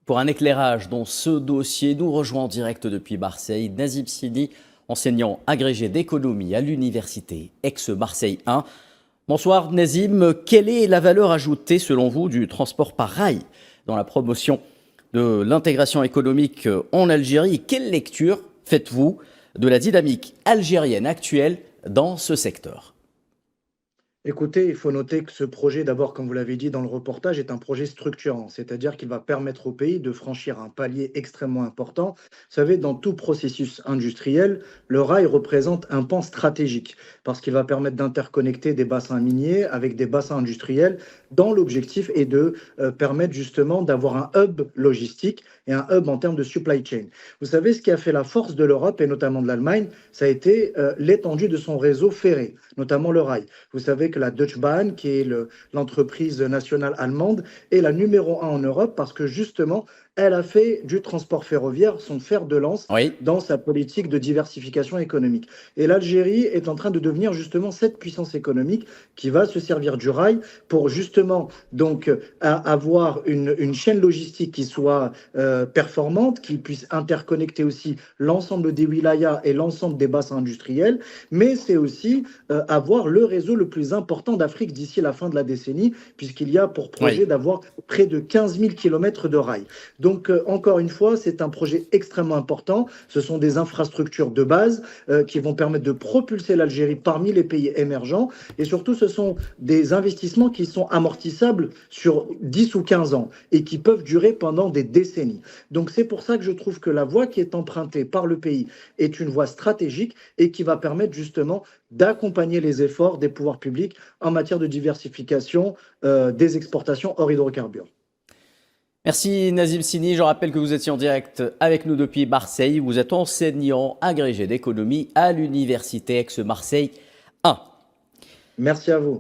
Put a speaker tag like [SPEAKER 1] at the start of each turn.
[SPEAKER 1] Pour un éclairage dans ce dossier, nous rejoint en direct depuis Marseille Nazim Sini, enseignant agrégé d'économie à l'université Aix-Marseille 1. Bonsoir Nazim, quelle est la valeur ajoutée selon vous du transport par rail dans la promotion de l'intégration économique en Algérie? Quelle lecture faites-vous de la dynamique algérienne actuelle dans ce secteur?
[SPEAKER 2] Écoutez, il faut noter que ce projet, d'abord, comme vous l'avez dit dans le reportage, est un projet structurant, c'est-à-dire qu'il va permettre au pays de franchir un palier extrêmement important. Vous savez, dans tout processus industriel, le rail représente un pan stratégique, parce qu'il va permettre d'interconnecter des bassins miniers avec des bassins industriels, dans l'objectif est de permettre justement d'avoir un hub logistique et un hub en termes de supply chain. Vous savez, ce qui a fait la force de l'Europe et notamment de l'Allemagne, ça a été l'étendue de son réseau ferré, notamment le rail. Vous savez que la Deutsche Bahn, qui est l'entreprise nationale allemande, est la numéro un en Europe parce que justement, elle a fait du transport ferroviaire son fer de lance
[SPEAKER 1] Oui.
[SPEAKER 2] dans sa politique de diversification économique. Et l'Algérie est en train de devenir justement cette puissance économique qui va se servir du rail pour justement donc avoir une chaîne logistique qui soit performante, qui puisse interconnecter aussi l'ensemble des wilayas et l'ensemble des bassins industriels, mais c'est aussi avoir le réseau le plus important d'Afrique d'ici la fin de la décennie, puisqu'il y a pour projet
[SPEAKER 1] Oui.
[SPEAKER 2] d'avoir près de 15 000 kilomètres de rail. Donc, encore une fois, c'est un projet extrêmement important. Ce sont des infrastructures de base qui vont permettre de propulser l'Algérie parmi les pays émergents. Et surtout, ce sont des investissements qui sont amortissables sur 10 ou 15 ans et qui peuvent durer pendant des décennies. Donc, c'est pour ça que je trouve que la voie qui est empruntée par le pays est une voie stratégique et qui va permettre justement d'accompagner les efforts des pouvoirs publics en matière de diversification des exportations hors hydrocarbures.
[SPEAKER 1] Merci Nazim Sini, je rappelle que vous étiez en direct avec nous depuis Marseille. Vous êtes enseignant agrégé d'économie à l'université Aix-Marseille 1.
[SPEAKER 2] Merci à vous.